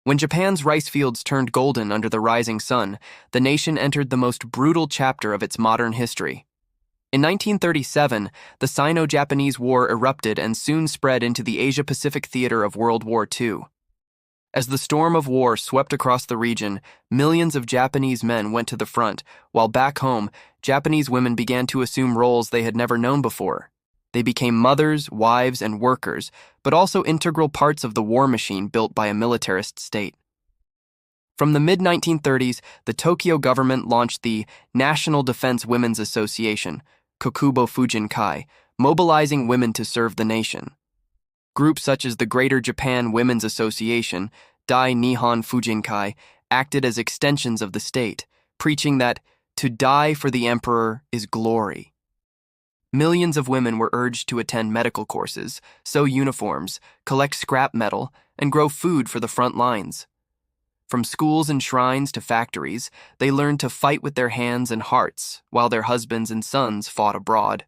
When Japan's rice fields turned golden under the rising sun, the nation entered the most brutal chapter of its modern history. In 1937, the Sino-Japanese War erupted and soon spread into the Asia-Pacific theater of World War II. As the storm of war swept across the region, millions of Japanese men went to the front, while back home, Japanese women began to assume roles they had never known before. They became mothers, wives, and workers, but also integral parts of the war machine built by a militarist state. From the mid-1930s, the Tokyo government launched the National Defense Women's Association, Kokubo Fujinkai, mobilizing women to serve the nation. Groups such as the Greater Japan Women's Association, Dai Nihon Fujinkai, acted as extensions of the state, preaching that to die for the emperor is glory. Millions of women were urged to attend medical courses, sew uniforms, collect scrap metal, and grow food for the front lines. From schools and shrines to factories, they learned to fight with their hands and hearts, while their husbands and sons fought abroad.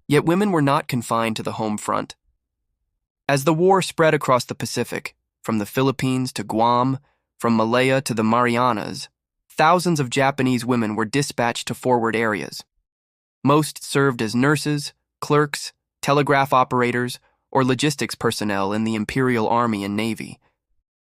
Yet women were not confined to the home front. As the war spread across the Pacific, from the Philippines to Guam, from Malaya to the Marianas, thousands of Japanese women were dispatched to forward areas. Most served as nurses, clerks, telegraph operators, or logistics personnel in the Imperial Army and Navy.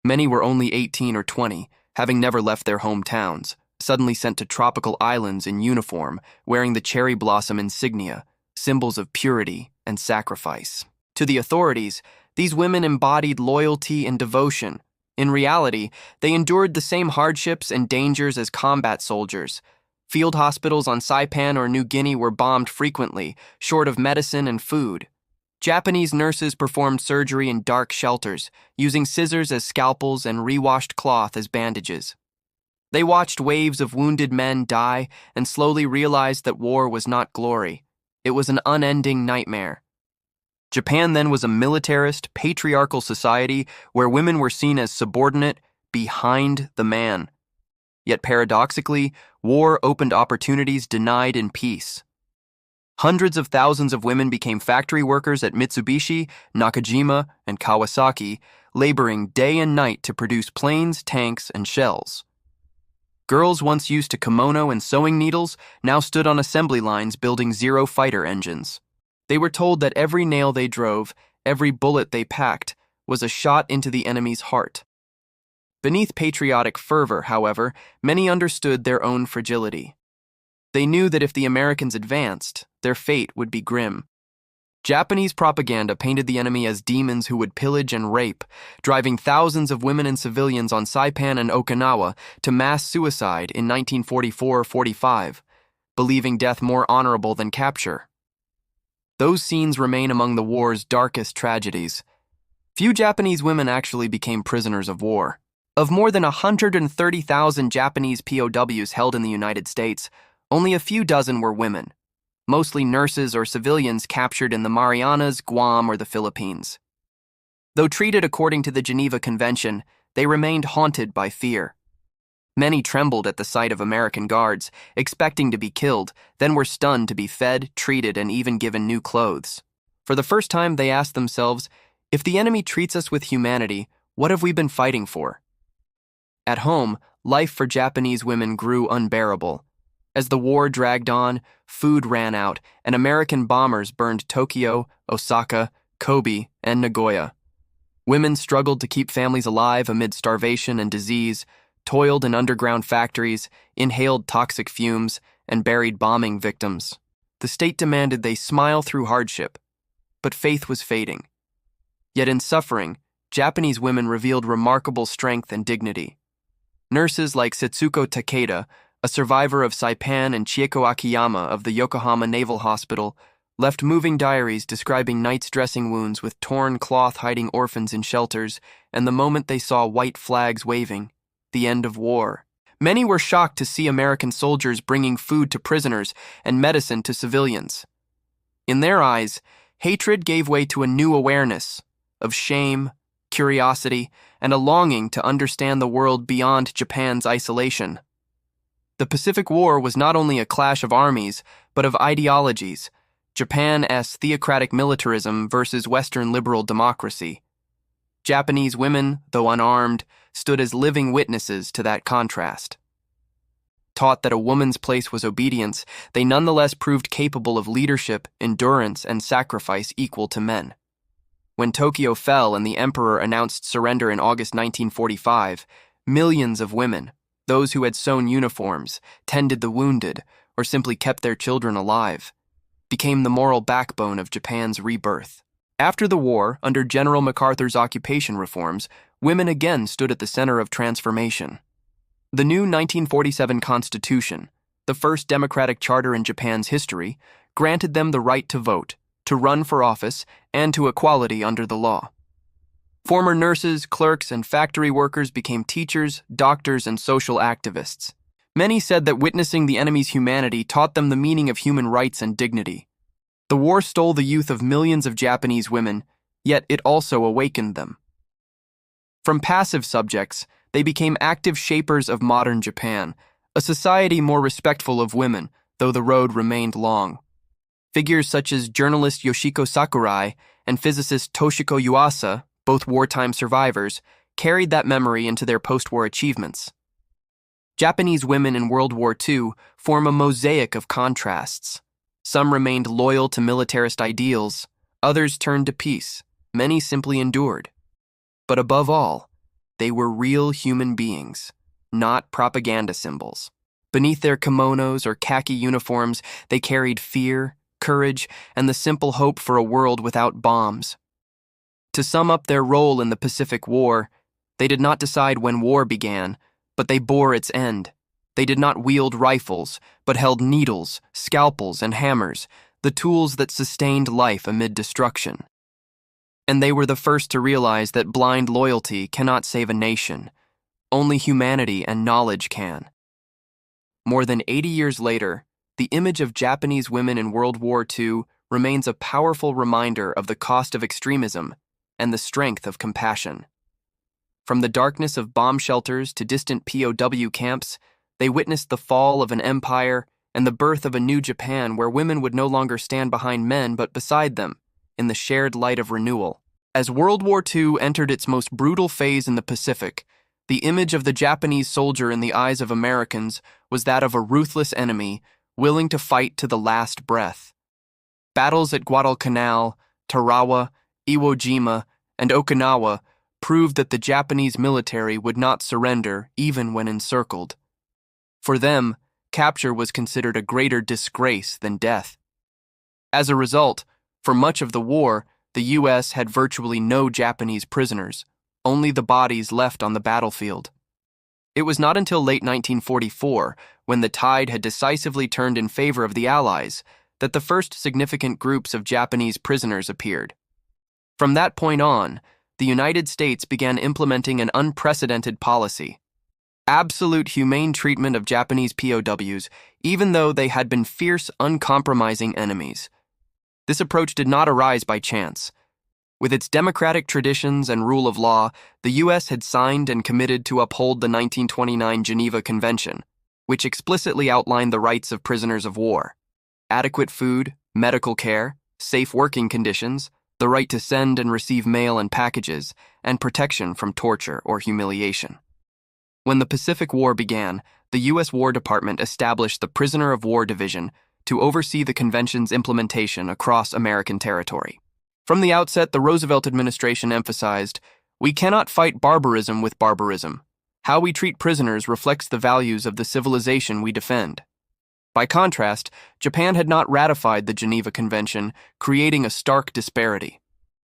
Many were only 18 or 20, having never left their hometowns, suddenly sent to tropical islands in uniform, wearing the cherry blossom insignia, symbols of purity and sacrifice. To the authorities, these women embodied loyalty and devotion. In reality, they endured the same hardships and dangers as combat soldiers. Field hospitals on Saipan or New Guinea were bombed frequently, short of medicine and food. Japanese nurses performed surgery in dark shelters, using scissors as scalpels and rewashed cloth as bandages. They watched waves of wounded men die and slowly realized that war was not glory. It was an unending nightmare. Japan then was a militarist, patriarchal society where women were seen as subordinate, behind the man. Yet paradoxically, war opened opportunities denied in peace. Hundreds of thousands of women became factory workers at Mitsubishi, Nakajima, and Kawasaki, laboring day and night to produce planes, tanks, and shells. Girls once used to kimono and sewing needles now stood on assembly lines building Zero fighter engines. They were told that every nail they drove, every bullet they packed, was a shot into the enemy's heart. Beneath patriotic fervor, however, many understood their own fragility. They knew that if the Americans advanced, their fate would be grim. Japanese propaganda painted the enemy as demons who would pillage and rape, driving thousands of women and civilians on Saipan and Okinawa to mass suicide in 1944-45, believing death more honorable than capture. Those scenes remain among the war's darkest tragedies. Few Japanese women actually became prisoners of war. Of more than 130,000 Japanese POWs held in the United States, only a few dozen were women, mostly nurses or civilians captured in the Marianas, Guam, or the Philippines. Though treated according to the Geneva Convention, they remained haunted by fear. Many trembled at the sight of American guards, expecting to be killed, then were stunned to be fed, treated, and even given new clothes. For the first time, they asked themselves, if the enemy treats us with humanity, what have we been fighting for? At home, life for Japanese women grew unbearable. As the war dragged on, food ran out, and American bombers burned Tokyo, Osaka, Kobe, and Nagoya. Women struggled to keep families alive amid starvation and disease, toiled in underground factories, inhaled toxic fumes, and buried bombing victims. The state demanded they smile through hardship, but faith was fading. Yet in suffering, Japanese women revealed remarkable strength and dignity. Nurses like Setsuko Takeda, a survivor of Saipan, and Chieko Akiyama of the Yokohama Naval Hospital, left moving diaries describing nights dressing wounds with torn cloth hiding orphans in shelters, and the moment they saw white flags waving, the end of war. Many were shocked to see American soldiers bringing food to prisoners and medicine to civilians. In their eyes, hatred gave way to a new awareness of shame, curiosity, and a longing to understand the world beyond Japan's isolation. The Pacific War was not only a clash of armies, but of ideologies, Japan's theocratic militarism versus Western liberal democracy. Japanese women, though unarmed, stood as living witnesses to that contrast. Taught that a woman's place was obedience, they nonetheless proved capable of leadership, endurance, and sacrifice equal to men. When Tokyo fell and the emperor announced surrender in August 1945, millions of women, those who had sewn uniforms, tended the wounded, or simply kept their children alive, became the moral backbone of Japan's rebirth. After the war, under General MacArthur's occupation reforms, women again stood at the center of transformation. The new 1947 Constitution, the first democratic charter in Japan's history, granted them the right to vote, to run for office, and to equality under the law. Former nurses, clerks, and factory workers became teachers, doctors, and social activists. Many said that witnessing the enemy's humanity taught them the meaning of human rights and dignity. The war stole the youth of millions of Japanese women, yet it also awakened them. From passive subjects, they became active shapers of modern Japan, a society more respectful of women, though the road remained long. Figures such as journalist Yoshiko Sakurai and physicist Toshiko Yuasa, both wartime survivors, carried that memory into their post-war achievements. Japanese women in World War II form a mosaic of contrasts. Some remained loyal to militarist ideals, others turned to peace, many simply endured. But above all, they were real human beings, not propaganda symbols. Beneath their kimonos or khaki uniforms, they carried fear, courage, and the simple hope for a world without bombs. To sum up their role in the Pacific War, they did not decide when war began, but they bore its end. They did not wield rifles, but held needles, scalpels, and hammers, the tools that sustained life amid destruction. And they were the first to realize that blind loyalty cannot save a nation. Only humanity and knowledge can. More than 80 years later, the image of Japanese women in World War II remains a powerful reminder of the cost of extremism and the strength of compassion. From the darkness of bomb shelters to distant POW camps, they witnessed the fall of an empire and the birth of a new Japan where women would no longer stand behind men but beside them, in the shared light of renewal. As World War II entered its most brutal phase in the Pacific, the image of the Japanese soldier in the eyes of Americans was that of a ruthless enemy willing to fight to the last breath. Battles at Guadalcanal, Tarawa, Iwo Jima, and Okinawa proved that the Japanese military would not surrender even when encircled. For them, capture was considered a greater disgrace than death. As a result, for much of the war, the U.S. had virtually no Japanese prisoners, only the bodies left on the battlefield. It was not until late 1944, when the tide had decisively turned in favor of the Allies, that the first significant groups of Japanese prisoners appeared. From that point on, the United States began implementing an unprecedented policy: absolute humane treatment of Japanese POWs, even though they had been fierce, uncompromising enemies. This approach did not arise by chance. With its democratic traditions and rule of law, the U.S. had signed and committed to uphold the 1929 Geneva Convention, which explicitly outlined the rights of prisoners of war: adequate food, medical care, safe working conditions, the right to send and receive mail and packages, and protection from torture or humiliation. When the Pacific War began, the U.S. War Department established the Prisoner of War Division to oversee the convention's implementation across American territory. From the outset, the Roosevelt administration emphasized, "We cannot fight barbarism with barbarism. How we treat prisoners reflects the values of the civilization we defend." By contrast, Japan had not ratified the Geneva Convention, creating a stark disparity.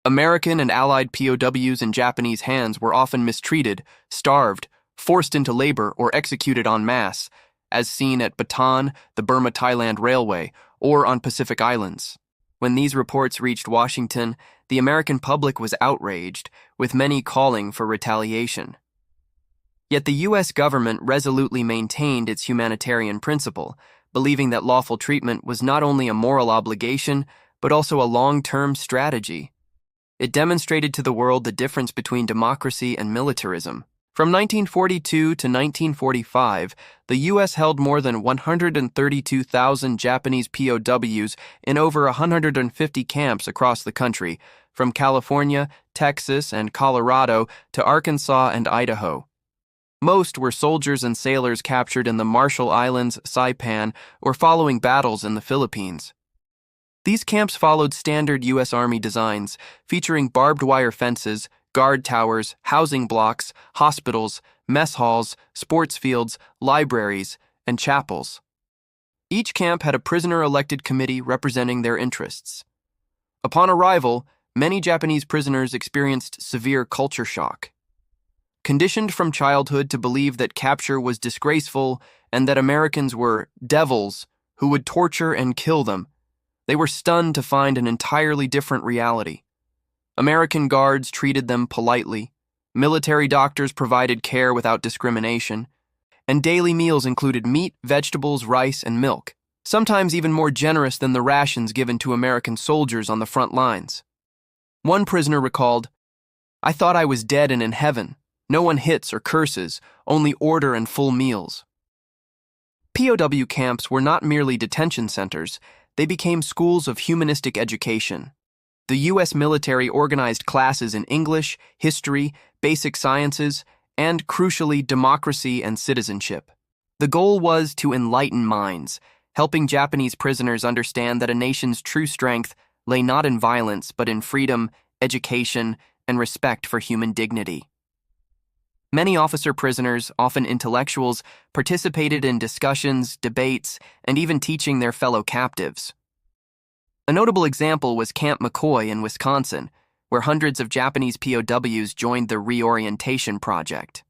American and Allied POWs in Japanese hands were often mistreated, starved, forced into labor, or executed en masse, as seen at Bataan, the Burma-Thailand Railway, or on Pacific Islands. When these reports reached Washington, the American public was outraged, with many calling for retaliation. Yet the U.S. government resolutely maintained its humanitarian principle, believing that lawful treatment was not only a moral obligation, but also a long-term strategy. It demonstrated to the world the difference between democracy and militarism. From 1942 to 1945, the U.S. held more than 132,000 Japanese POWs in over 150 camps across the country, from California Texas, and Colorado to Arkansas and Idaho. Most were soldiers and sailors captured in the Marshall Islands, Saipan, or following battles in the Philippines. These camps followed standard U.S. Army designs, featuring barbed wire fences, guard towers, housing blocks, hospitals, mess halls, sports fields, libraries, and chapels. Each camp had a prisoner-elected committee representing their interests. Upon arrival, many Japanese prisoners experienced severe culture shock. Conditioned from childhood to believe that capture was disgraceful and that Americans were devils who would torture and kill them, they were stunned to find an entirely different reality. American guards treated them politely, military doctors provided care without discrimination, and daily meals included meat, vegetables, rice, and milk, sometimes even more generous than the rations given to American soldiers on the front lines. One prisoner recalled, "I thought I was dead and in heaven. No one hits or curses, only order and full meals." POW camps were not merely detention centers, they became schools of humanistic education. The U.S. military organized classes in English, history, basic sciences, and, crucially, democracy and citizenship. The goal was to enlighten minds, helping Japanese prisoners understand that a nation's true strength lay not in violence but in freedom, education, and respect for human dignity. Many officer prisoners, often intellectuals, participated in discussions, debates, and even teaching their fellow captives. A notable example was Camp McCoy in Wisconsin, where hundreds of Japanese POWs joined the reorientation project.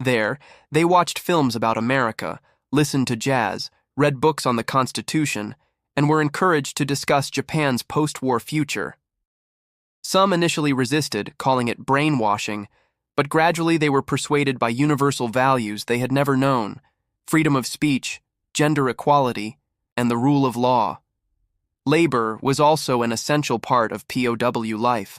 There, they watched films about America, listened to jazz, read books on the Constitution, and were encouraged to discuss Japan's post-war future. Some initially resisted, calling it brainwashing, but gradually they were persuaded by universal values they had never known: freedom of speech, gender equality, and the rule of law. Labor was also an essential part of POW life.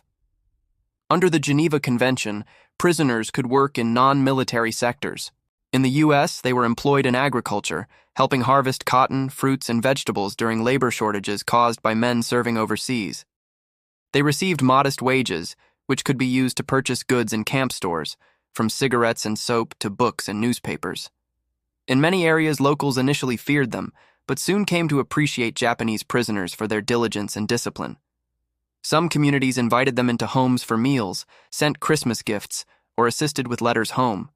Under the Geneva Convention, prisoners could work in non-military sectors. In the U.S., they were employed in agriculture, helping harvest cotton, fruits, and vegetables during labor shortages caused by men serving overseas. They received modest wages, which could be used to purchase goods in camp stores, from cigarettes and soap to books and newspapers. In many areas, locals initially feared them, but soon came to appreciate Japanese prisoners for their diligence and discipline. Some communities invited them into homes for meals, sent Christmas gifts, or assisted with letters home.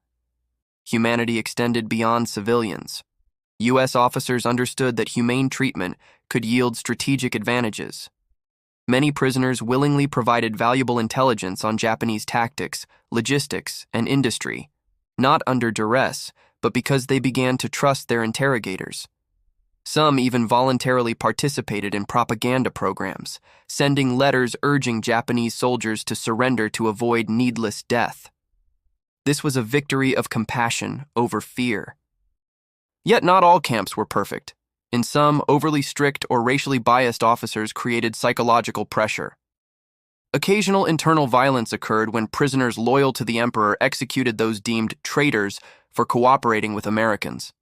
Humanity extended beyond civilians. U.S. officers understood that humane treatment could yield strategic advantages. Many prisoners willingly provided valuable intelligence on Japanese tactics, logistics, and industry, not under duress, but because they began to trust their interrogators. Some even voluntarily participated in propaganda programs, sending letters urging Japanese soldiers to surrender to avoid needless death. This was a victory of compassion over fear. Yet not all camps were perfect. In some, overly strict or racially biased officers created psychological pressure. Occasional internal violence occurred when prisoners loyal to the emperor executed those deemed traitors for cooperating with Americans.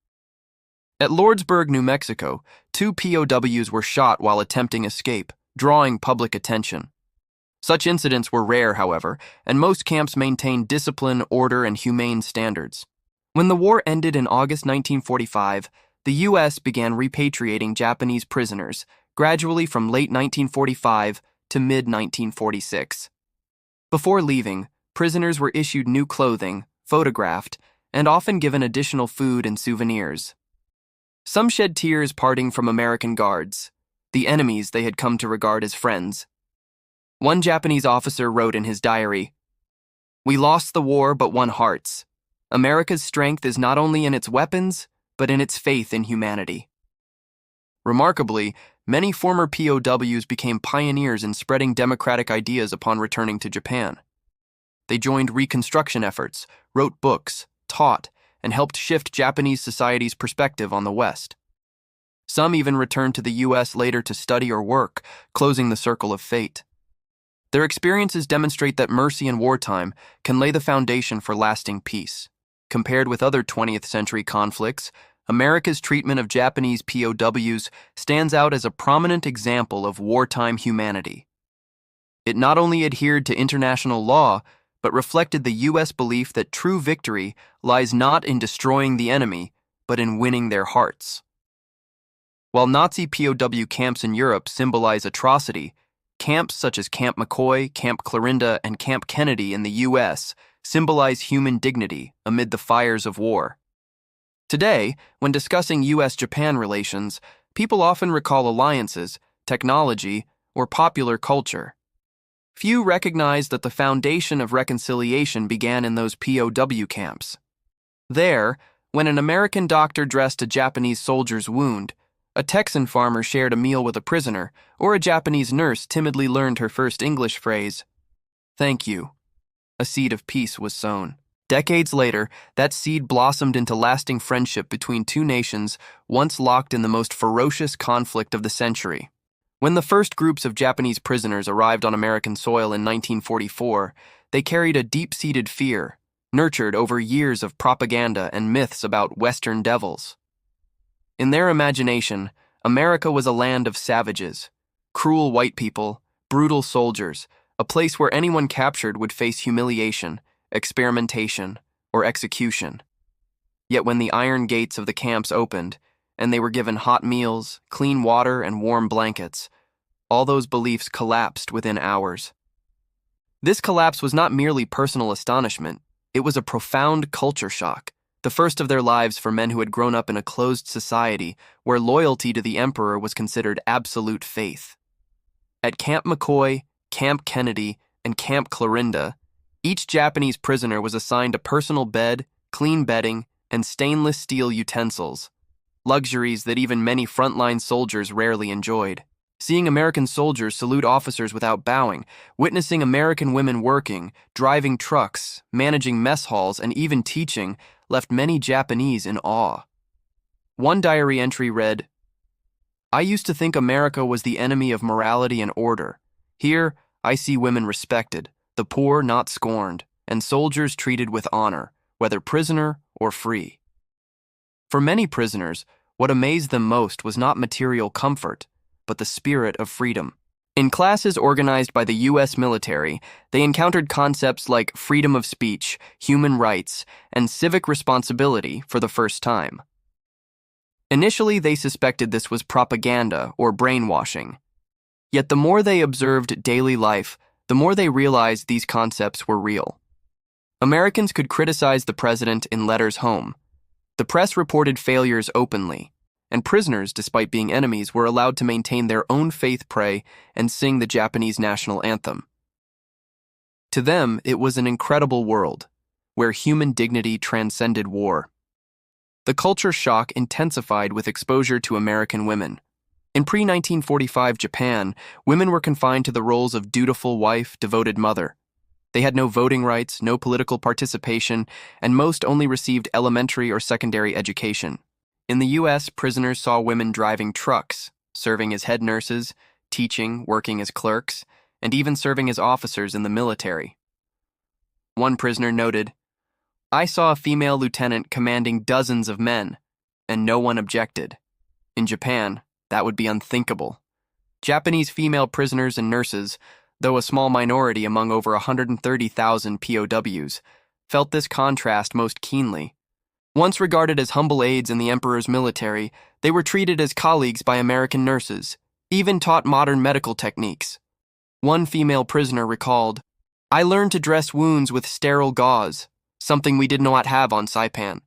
At Lordsburg, New Mexico, 2 POWs were shot while attempting escape, drawing public attention. Such incidents were rare, however, and most camps maintained discipline, order, and humane standards. When the war ended in August 1945, the U.S. began repatriating Japanese prisoners, gradually from late 1945 to mid-1946. Before leaving, prisoners were issued new clothing, photographed, and often given additional food and souvenirs. Some shed tears parting from American guards, the enemies they had come to regard as friends. One Japanese officer wrote in his diary, "We lost the war but won hearts. America's strength is not only in its weapons, but in its faith in humanity." Remarkably, many former POWs became pioneers in spreading democratic ideas upon returning to Japan. They joined reconstruction efforts, wrote books, taught, and helped shift Japanese society's perspective on the West. Some even returned to the U.S. later to study or work, closing the circle of fate. Their experiences demonstrate that mercy in wartime can lay the foundation for lasting peace. Compared with other 20th century conflicts, America's treatment of Japanese POWs stands out as a prominent example of wartime humanity. It not only adhered to international law, but reflected the U.S. belief that true victory lies not in destroying the enemy, but in winning their hearts. While Nazi POW camps in Europe symbolize atrocity, camps such as Camp McCoy, Camp Clarinda, and Camp Kennedy in the U.S. symbolize human dignity amid the fires of war. Today, when discussing U.S.-Japan relations, people often recall alliances, technology, or popular culture. Few recognize that the foundation of reconciliation began in those POW camps. There, when an American doctor dressed a Japanese soldier's wound, a Texan farmer shared a meal with a prisoner, or a Japanese nurse timidly learned her first English phrase, "Thank you," a seed of peace was sown. Decades later, that seed blossomed into lasting friendship between two nations once locked in the most ferocious conflict of the century. When the first groups of Japanese prisoners arrived on American soil in 1944, they carried a deep-seated fear, nurtured over years of propaganda and myths about Western devils. In their imagination, America was a land of savages, cruel white people, brutal soldiers, a place where anyone captured would face humiliation, experimentation, or execution. Yet when the iron gates of the camps opened, and they were given hot meals, clean water, and warm blankets, all those beliefs collapsed within hours. This collapse was not merely personal astonishment, it was a profound culture shock, the first of their lives for men who had grown up in a closed society where loyalty to the emperor was considered absolute faith. At Camp McCoy, Camp Kennedy, and Camp Clarinda, each Japanese prisoner was assigned a personal bed, clean bedding, and stainless steel utensils, luxuries that even many frontline soldiers rarely enjoyed. Seeing American soldiers salute officers without bowing, witnessing American women working, driving trucks, managing mess halls, and even teaching left many Japanese in awe. One diary entry read, "I used to think America was the enemy of morality and order. Here, I see women respected, the poor not scorned, and soldiers treated with honor, whether prisoner or free." For many prisoners, what amazed them most was not material comfort, but the spirit of freedom. In classes organized by the U.S. military, they encountered concepts like freedom of speech, human rights, and civic responsibility for the first time. Initially, they suspected this was propaganda or brainwashing. Yet the more they observed daily life, the more they realized these concepts were real. Americans could criticize the president in letters home. The press reported failures openly, and prisoners, despite being enemies, were allowed to maintain their own faith pray and sing the Japanese national anthem. To them, it was an incredible world, where human dignity transcended war. The culture shock intensified with exposure to American women. In pre-1945 Japan, women were confined to the roles of dutiful wife, devoted mother. They had no voting rights, no political participation, and most only received elementary or secondary education. In the U.S., prisoners saw women driving trucks, serving as head nurses, teaching, working as clerks, and even serving as officers in the military. One prisoner noted, "I saw a female lieutenant commanding dozens of men, and no one objected. In Japan, that would be unthinkable." Japanese female prisoners and nurses, though a small minority among over 130,000 POWs, felt this contrast most keenly. Once regarded as humble aides in the emperor's military, they were treated as colleagues by American nurses, even taught modern medical techniques. One female prisoner recalled, "I learned to dress wounds with sterile gauze, something we did not have on Saipan.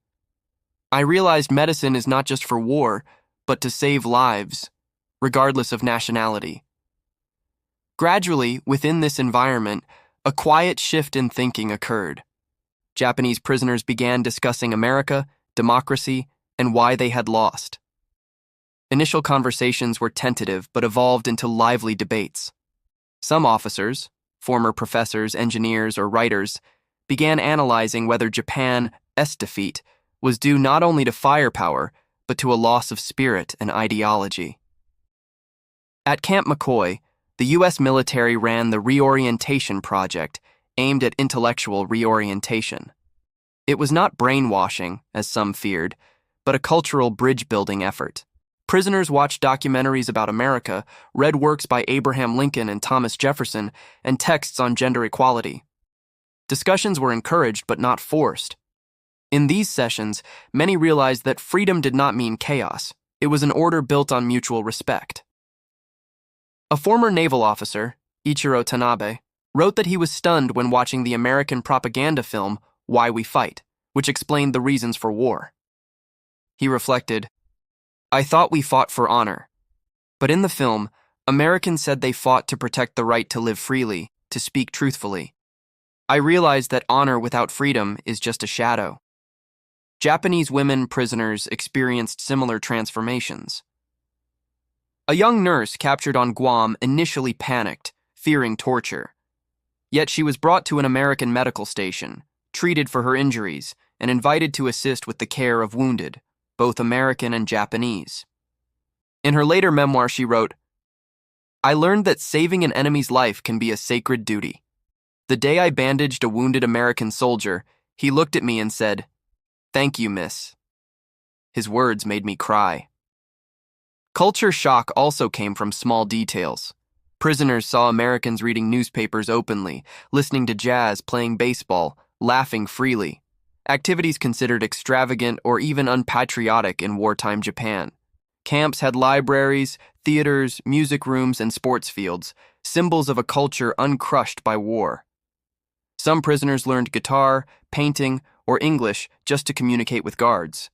I realized medicine is not just for war, but to save lives, regardless of nationality." Gradually, within this environment, a quiet shift in thinking occurred. Japanese prisoners began discussing America, democracy, and why they had lost. Initial conversations were tentative but evolved into lively debates. Some officers, former professors, engineers, or writers, began analyzing whether Japan's defeat was due not only to firepower, but to a loss of spirit and ideology. At Camp McCoy, the U.S. military ran the Reorientation Project, aimed at intellectual reorientation. It was not brainwashing, as some feared, but a cultural bridge-building effort. Prisoners watched documentaries about America, read works by Abraham Lincoln and Thomas Jefferson, and texts on gender equality. Discussions were encouraged but not forced. In these sessions, many realized that freedom did not mean chaos. It was an order built on mutual respect. A former naval officer, Ichiro Tanabe, wrote that he was stunned when watching the American propaganda film Why We Fight, which explained the reasons for war. He reflected, "I thought we fought for honor. But in the film, Americans said they fought to protect the right to live freely, to speak truthfully. I realized that honor without freedom is just a shadow." Japanese women prisoners experienced similar transformations. A young nurse captured on Guam initially panicked, fearing torture. Yet she was brought to an American medical station, treated for her injuries, and invited to assist with the care of wounded, both American and Japanese. In her later memoir, she wrote, "I learned that saving an enemy's life can be a sacred duty. The day I bandaged a wounded American soldier, he looked at me and said, 'Thank you, miss.' His words made me cry." Culture shock also came from small details. Prisoners saw Americans reading newspapers openly, listening to jazz, playing baseball, laughing freely, activities considered extravagant or even unpatriotic in wartime Japan. Camps had libraries, theaters, music rooms, and sports fields, symbols of a culture uncrushed by war. Some prisoners learned guitar, painting, or English just to communicate with guards.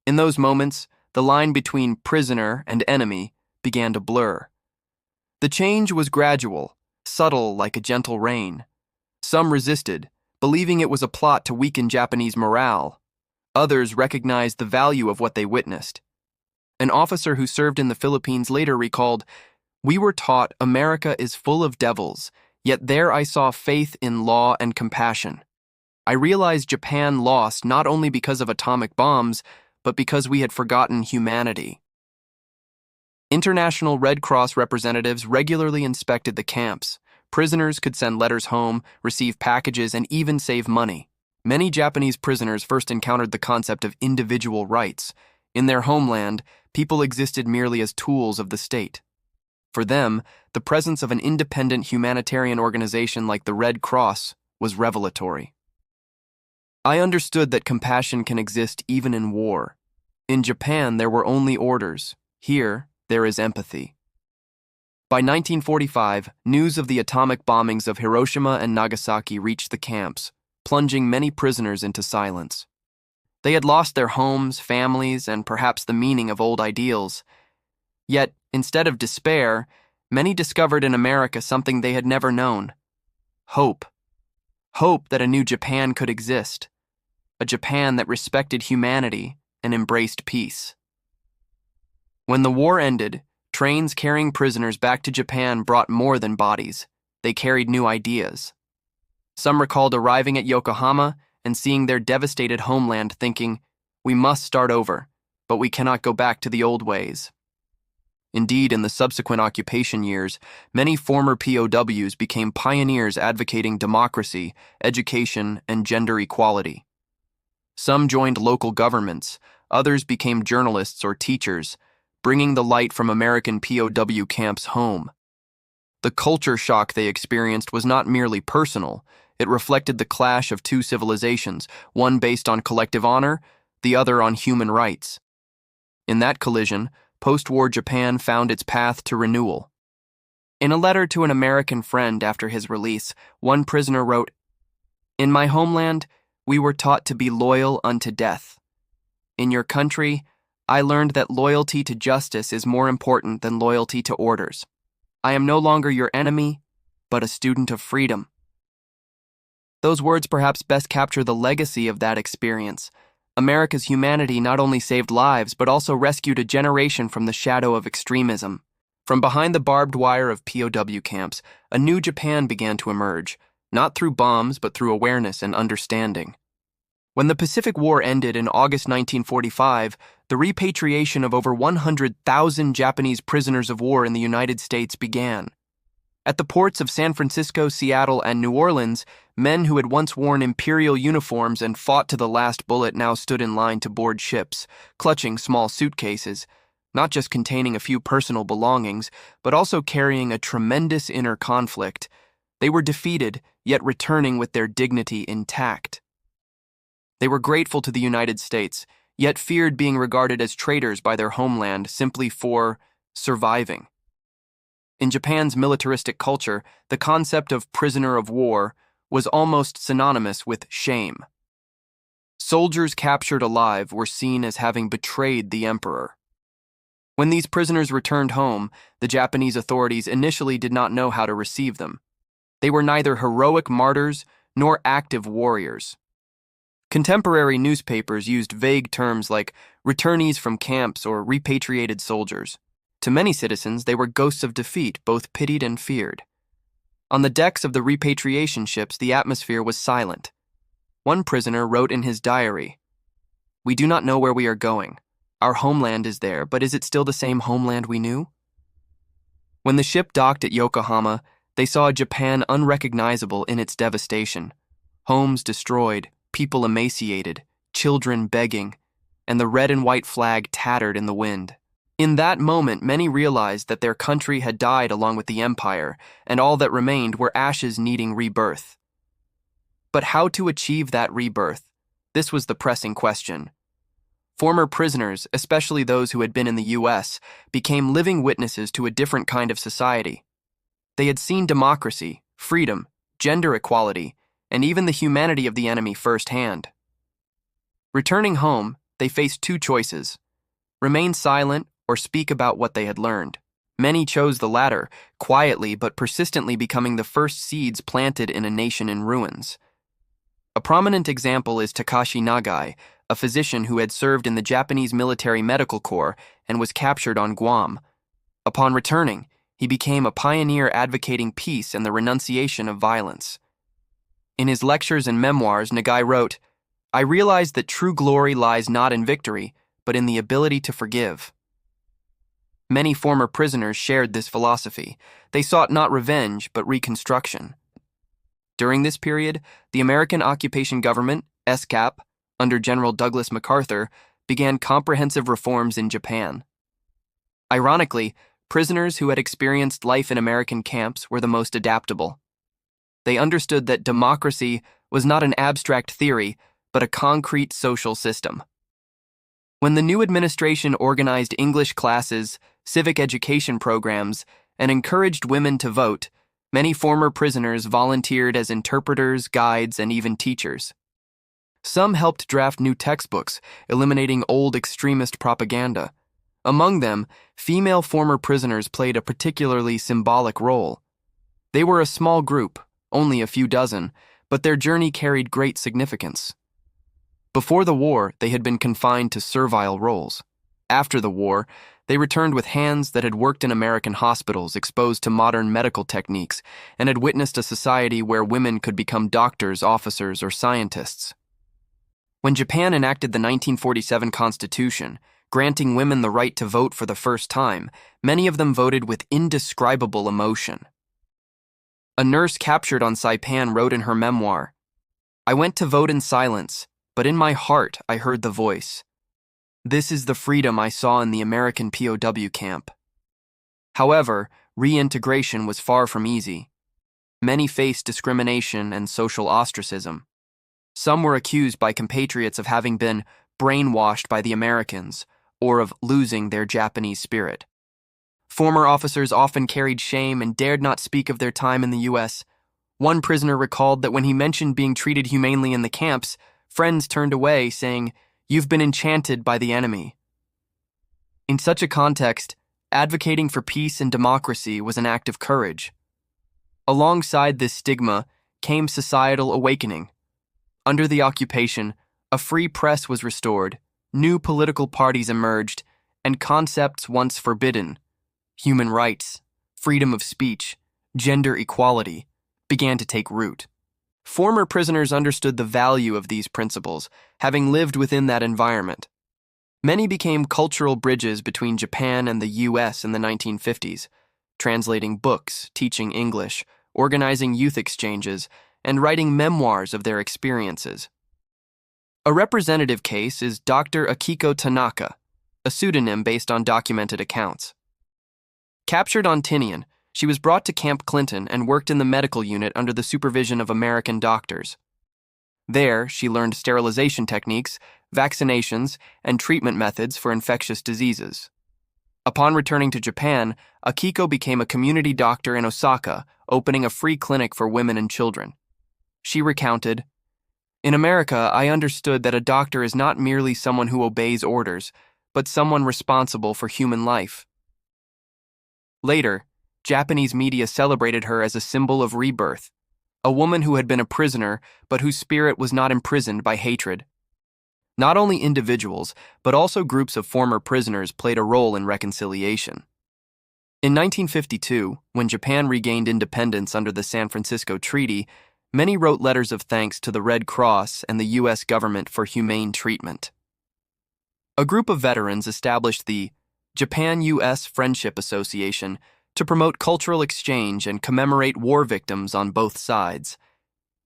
In those moments, the line between prisoner and enemy began to blur. The change was gradual, subtle like a gentle rain. Some resisted, believing it was a plot to weaken Japanese morale. Others recognized the value of what they witnessed. An officer who served in the Philippines later recalled, "We were taught America is full of devils, yet there I saw faith in law and compassion. I realized Japan lost not only because of atomic bombs, but because we had forgotten humanity." International Red Cross representatives regularly inspected the camps. Prisoners could send letters home, receive packages, and even save money. Many Japanese prisoners first encountered the concept of individual rights. In their homeland, people existed merely as tools of the state. For them, the presence of an independent humanitarian organization like the Red Cross was revelatory. I understood that compassion can exist even in war. In Japan, there were only orders. Here, there is empathy. By 1945, news of the atomic bombings of Hiroshima and Nagasaki reached the camps, plunging many prisoners into silence. They had lost their homes, families, and perhaps the meaning of old ideals. Yet, instead of despair, many discovered in America something they had never known: hope. Hope that a new Japan could exist. A Japan that respected humanity and embraced peace. When the war ended, trains carrying prisoners back to Japan brought more than bodies. They carried new ideas. Some recalled arriving at Yokohama and seeing their devastated homeland thinking, "We must start over, but we cannot go back to the old ways." Indeed, in the subsequent occupation years, many former POWs became pioneers advocating democracy, education, and gender equality. Some joined local governments, others became journalists or teachers, bringing the light from American POW camps home. The culture shock they experienced was not merely personal, it reflected the clash of two civilizations, one based on collective honor, the other on human rights. In that collision, post-war Japan found its path to renewal. In a letter to an American friend after his release, one prisoner wrote, "In my homeland, we were taught to be loyal unto death. In your country, I learned that loyalty to justice is more important than loyalty to orders. I am no longer your enemy, but a student of freedom." Those words perhaps best capture the legacy of that experience. America's humanity not only saved lives, but also rescued a generation from the shadow of extremism. From behind the barbed wire of POW camps, a new Japan began to emerge, not through bombs, but through awareness and understanding. When the Pacific War ended in August 1945, the repatriation of over 100,000 Japanese prisoners of war in the United States began. At the ports of San Francisco, Seattle, and New Orleans, men who had once worn imperial uniforms and fought to the last bullet now stood in line to board ships, clutching small suitcases. not just containing a few personal belongings, but also carrying a tremendous inner conflict. They were defeated, yet returning with their dignity intact. They were grateful to the United States, yet feared being regarded as traitors by their homeland simply for surviving. In Japan's militaristic culture, the concept of prisoner of war was almost synonymous with shame. Soldiers captured alive were seen as having betrayed the emperor. When these prisoners returned home, the Japanese authorities initially did not know how to receive them. They were neither heroic martyrs nor active warriors. Contemporary newspapers used vague terms like returnees from camps or repatriated soldiers. To many citizens, they were ghosts of defeat, both pitied and feared. On the decks of the repatriation ships, the atmosphere was silent. One prisoner wrote in his diary, "We do not know where we are going. Our homeland is there, but is it still the same homeland we knew?" When the ship docked at Yokohama, they saw a Japan unrecognizable in its devastation. Homes destroyed, people emaciated, children begging, and the red and white flag tattered in the wind. In that moment, many realized that their country had died along with the empire, and all that remained were ashes needing rebirth. But how to achieve that rebirth? This was the pressing question. Former prisoners, especially those who had been in the U.S., became living witnesses to a different kind of society. They had seen democracy, freedom, gender equality, and even the humanity of the enemy firsthand. Returning home, they faced two choices: remain silent or speak about what they had learned. Many chose the latter, quietly but persistently becoming the first seeds planted in a nation in ruins. A prominent example is Takashi Nagai, a physician who had served in the Japanese military medical corps and was captured on Guam. Upon returning, he became a pioneer advocating peace and the renunciation of violence. In his lectures and memoirs, Nagai wrote, "I realized that true glory lies not in victory, but in the ability to forgive." Many former prisoners shared this philosophy. They sought not revenge, but reconstruction. During this period, the American occupation government, SCAP, under General Douglas MacArthur, began comprehensive reforms in Japan. Ironically, prisoners who had experienced life in American camps were the most adaptable. They understood that democracy was not an abstract theory, but a concrete social system. When the new administration organized English classes, civic education programs, and encouraged women to vote, many former prisoners volunteered as interpreters, guides, and even teachers. Some helped draft new textbooks, eliminating old extremist propaganda. Among them, female former prisoners played a particularly symbolic role. They were a small group, only a few dozen, but their journey carried great significance. Before the war, they had been confined to servile roles. After the war, they returned with hands that had worked in American hospitals, exposed to modern medical techniques, and had witnessed a society where women could become doctors, officers, or scientists. When Japan enacted the 1947 Constitution, granting women the right to vote for the first time, many of them voted with indescribable emotion. A nurse captured on Saipan wrote in her memoir, "I went to vote in silence, but in my heart I heard the voice. This is the freedom I saw in the American POW camp." However, reintegration was far from easy. Many faced discrimination and social ostracism. Some were accused by compatriots of having been brainwashed by the Americans or of losing their Japanese spirit. Former officers often carried shame and dared not speak of their time in the U.S. One prisoner recalled that when he mentioned being treated humanely in the camps, friends turned away, saying, "You've been enchanted by the enemy." In such a context, advocating for peace and democracy was an act of courage. Alongside this stigma came societal awakening. Under the occupation, a free press was restored, new political parties emerged, and concepts once forbidden, human rights, freedom of speech, gender equality, began to take root. Former prisoners understood the value of these principles, having lived within that environment. Many became cultural bridges between Japan and the U.S. in the 1950s, translating books, teaching English, organizing youth exchanges, and writing memoirs of their experiences. A representative case is Dr. Akiko Tanaka. a pseudonym based on documented accounts. Captured on Tinian, she was brought to Camp Clinton and worked in the medical unit under the supervision of American doctors. There, she learned sterilization techniques, vaccinations, and treatment methods for infectious diseases. Upon returning to Japan, Akiko became a community doctor in Osaka, opening a free clinic for women and children. She recounted, "In America, I understood that a doctor is not merely someone who obeys orders, but someone responsible for human life." Later, Japanese media celebrated her as a symbol of rebirth, a woman who had been a prisoner but whose spirit was not imprisoned by hatred. Not only individuals, but also groups of former prisoners played a role in reconciliation. In 1952, when Japan regained independence under the San Francisco Treaty, many wrote letters of thanks to the Red Cross and the U.S. government for humane treatment. A group of veterans established the Japan-U.S. Friendship Association to promote cultural exchange and commemorate war victims on both sides.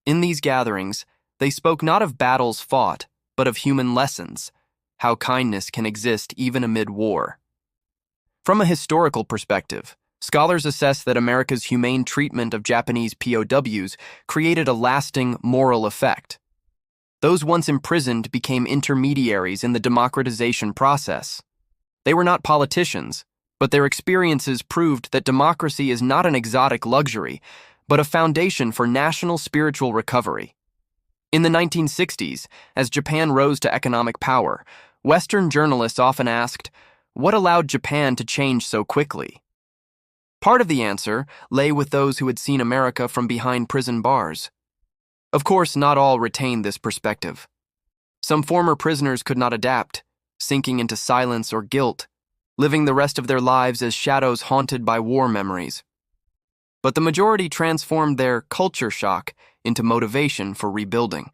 In these gatherings, they spoke not of battles fought, but of human lessons, how kindness can exist even amid war. From a historical perspective, scholars assess that America's humane treatment of Japanese POWs created a lasting moral effect. Those once imprisoned became intermediaries in the democratization process. They were not politicians, but their experiences proved that democracy is not an exotic luxury, but a foundation for national spiritual recovery. In the 1960s, as Japan rose to economic power, Western journalists often asked, what allowed Japan to change so quickly? Part of the answer lay with those who had seen America from behind prison bars. Of course, not all retained this perspective. Some former prisoners could not adapt, sinking into silence or guilt, living the rest of their lives as shadows haunted by war memories. But the majority transformed their culture shock into motivation for rebuilding.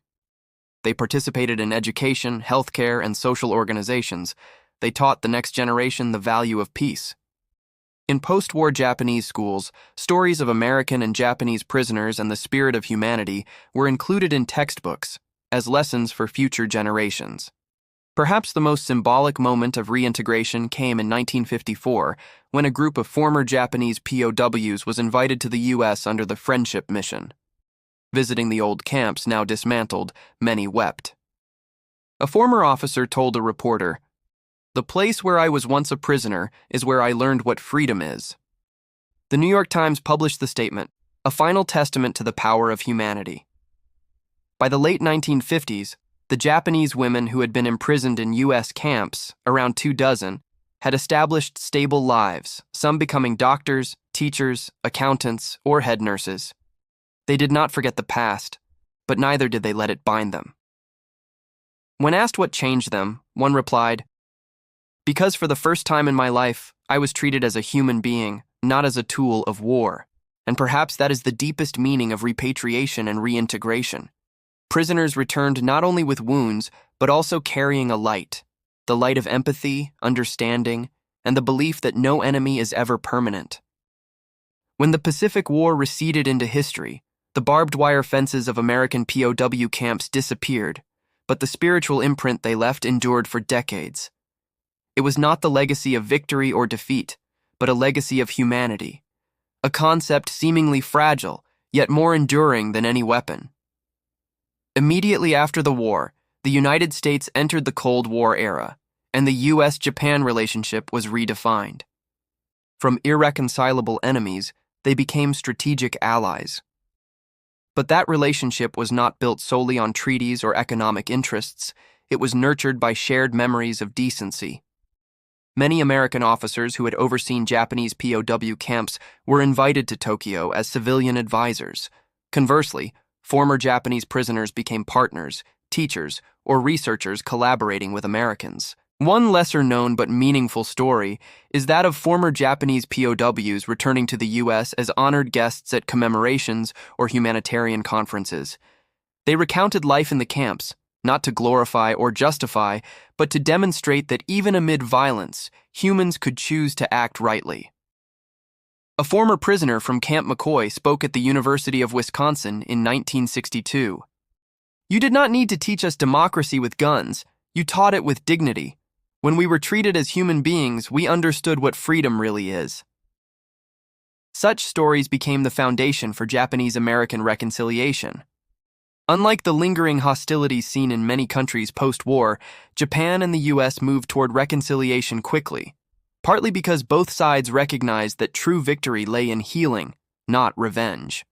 They participated in education, healthcare, and social organizations. They taught the next generation the value of peace. In post-war Japanese schools, stories of American and Japanese prisoners and the spirit of humanity were included in textbooks as lessons for future generations. Perhaps the most symbolic moment of reintegration came in 1954, when a group of former Japanese POWs was invited to the U.S. under the Friendship Mission. Visiting the old camps now dismantled, many wept. A former officer told a reporter, "The place where I was once a prisoner is where I learned what freedom is." The New York Times published the statement, a final testament to the power of humanity. By the late 1950s, the Japanese women who had been imprisoned in U.S. camps, around 24, had established stable lives, some becoming doctors, teachers, accountants, or head nurses. They did not forget the past, but neither did they let it bind them. When asked what changed them, one replied, "Because for the first time in my life, I was treated as a human being, not as a tool of war. And perhaps that is the deepest meaning of repatriation and reintegration. Prisoners returned not only with wounds, but also carrying a light, the light of empathy, understanding, and the belief that no enemy is ever permanent." When the Pacific War receded into history, the barbed wire fences of American POW camps disappeared, but the spiritual imprint they left endured for decades. It was not the legacy of victory or defeat, but a legacy of humanity, a concept seemingly fragile, yet more enduring than any weapon. Immediately after the war, the United States entered the Cold War era, and the U.S.-Japan relationship was redefined. From irreconcilable enemies, they became strategic allies. But that relationship was not built solely on treaties or economic interests. It was nurtured by shared memories of decency. Many American officers who had overseen Japanese POW camps were invited to Tokyo as civilian advisors. Conversely, former Japanese prisoners became partners, teachers, or researchers collaborating with Americans. One lesser-known but meaningful story is that of former Japanese POWs returning to the U.S. as honored guests at commemorations or humanitarian conferences. They recounted life in the camps, not to glorify or justify, but to demonstrate that even amid violence, humans could choose to act rightly. A former prisoner from Camp McCoy spoke at the University of Wisconsin in 1962. "You did not need to teach us democracy with guns. You taught it with dignity. When we were treated as human beings, we understood what freedom really is. Such stories became the foundation for Japanese-American reconciliation. Unlike the lingering hostilities seen in many countries post-war, Japan and the U.S. moved toward reconciliation quickly, partly because both sides recognized that true victory lay in healing, not revenge.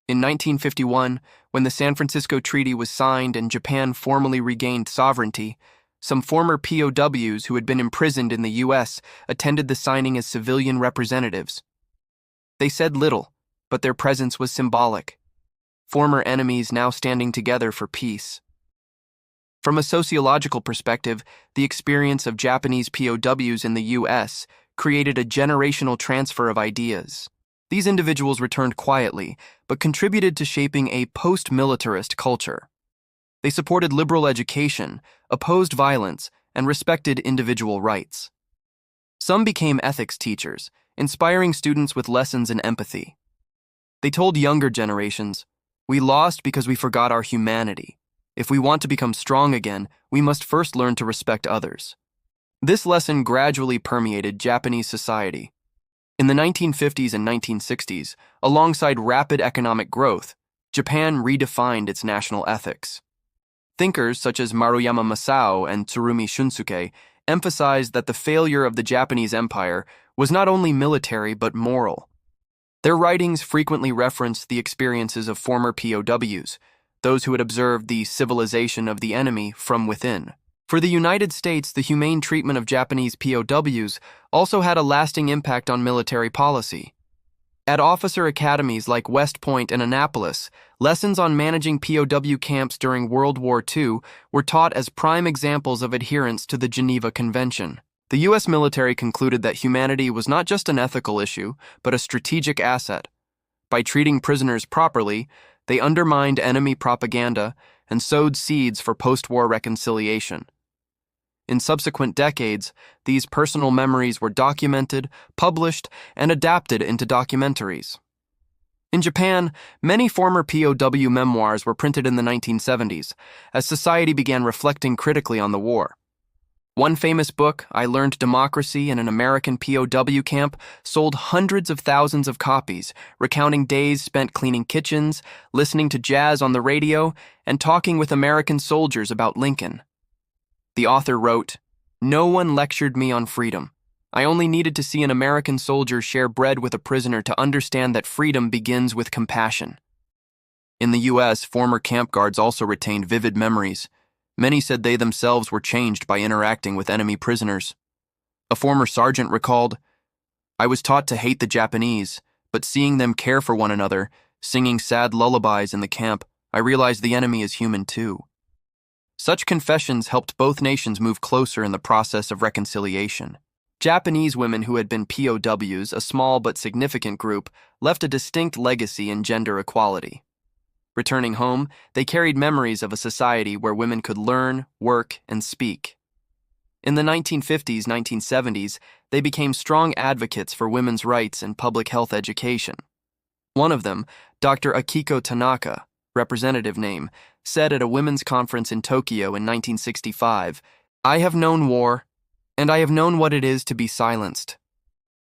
In 1951, when the San Francisco Treaty was signed and Japan formally regained sovereignty, some former POWs who had been imprisoned in the U.S. attended the signing as civilian representatives. They said little, but their presence was symbolic. Former enemies now standing together for peace. From a sociological perspective, the experience of Japanese POWs in the U.S. created a generational transfer of ideas. These individuals returned quietly, but contributed to shaping a post-militarist culture. They supported liberal education, opposed violence, and respected individual rights. Some became ethics teachers, inspiring students with lessons in empathy. They told younger generations, "We lost because we forgot our humanity. If we want to become strong again, we must first learn to respect others." This lesson gradually permeated Japanese society. In the 1950s and 1960s, alongside rapid economic growth, Japan redefined its national ethics. Thinkers such as Maruyama Masao and Tsurumi Shunsuke emphasized that the failure of the Japanese Empire was not only military but moral. Their writings frequently referenced the experiences of former POWs, those who had observed the civilization of the enemy from within. For the United States, the humane treatment of Japanese POWs also had a lasting impact on military policy. At officer academies like West Point and Annapolis, lessons on managing POW camps during World War II were taught as prime examples of adherence to the Geneva Convention. The U.S. military concluded that humanity was not just an ethical issue, but a strategic asset. By treating prisoners properly, they undermined enemy propaganda and sowed seeds for post-war reconciliation. In subsequent decades, these personal memories were documented, published, and adapted into documentaries. In Japan, many former POW memoirs were printed in the 1970s, as society began reflecting critically on the war. One famous book, I Learned Democracy in an American POW Camp, sold hundreds of thousands of copies, recounting days spent cleaning kitchens, listening to jazz on the radio, and talking with American soldiers about Lincoln. The author wrote, "No one lectured me on freedom. I only needed to see an American soldier share bread with a prisoner to understand that freedom begins with compassion." In the U.S., former camp guards also retained vivid memories. Many said they themselves were changed by interacting with enemy prisoners. A former sergeant recalled, "I was taught to hate the Japanese, but seeing them care for one another, singing sad lullabies in the camp, I realized the enemy is human too." Such confessions helped both nations move closer in the process of reconciliation. Japanese women who had been POWs, a small but significant group, left a distinct legacy in gender equality. Returning home, they carried memories of a society where women could learn, work, and speak. In the 1950s, 1970s, they became strong advocates for women's rights and public health education. One of them, Dr. Akiko Tanaka, representative name, said at a women's conference in Tokyo in 1965, "I have known war, and I have known what it is to be silenced.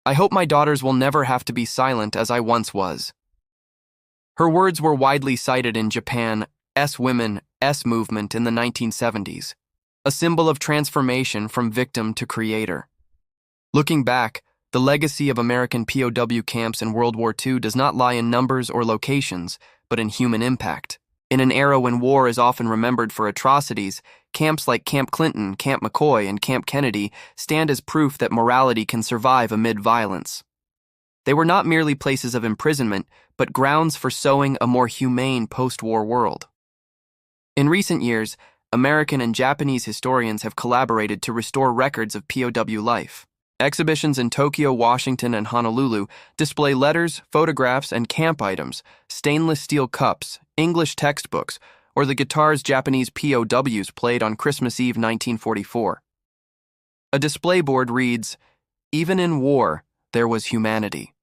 I hope my daughters will never have to be silent as I once was." Her words were widely cited in Japan's women's movement in the 1970s, a symbol of transformation from victim to creator. Looking back, the legacy of American POW camps in World War II does not lie in numbers or locations, but in human impact. In an era when war is often remembered for atrocities, camps like Camp Clinton, Camp McCoy, and Camp Kennedy stand as proof that morality can survive amid violence. They were not merely places of imprisonment, but grounds for sowing a more humane post-war world. In recent years, American and Japanese historians have collaborated to restore records of POW life. Exhibitions in Tokyo, Washington, and Honolulu display letters, photographs, and camp items, stainless steel cups, English textbooks, or the guitars Japanese POWs played on Christmas Eve 1944. A display board reads, "Even in war, there was humanity."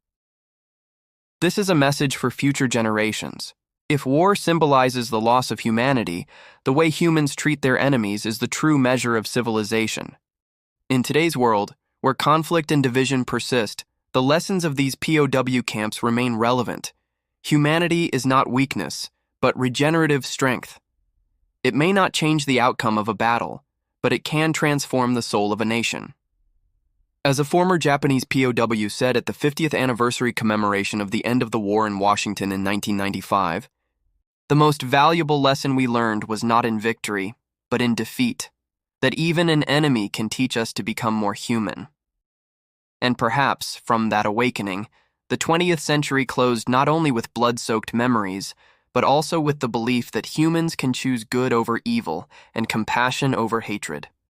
This is a message for future generations. If war symbolizes the loss of humanity, the way humans treat their enemies is the true measure of civilization. In today's world, where conflict and division persist, the lessons of these POW camps remain relevant. Humanity is not weakness, but regenerative strength. It may not change the outcome of a battle, but it can transform the soul of a nation. As a former Japanese POW said at the 50th anniversary commemoration of the end of the war in Washington in 1995, the most valuable lesson we learned was not in victory, but in defeat, that even an enemy can teach us to become more human. And perhaps, from that awakening, the 20th century closed not only with blood-soaked memories, but also with the belief that humans can choose good over evil and compassion over hatred.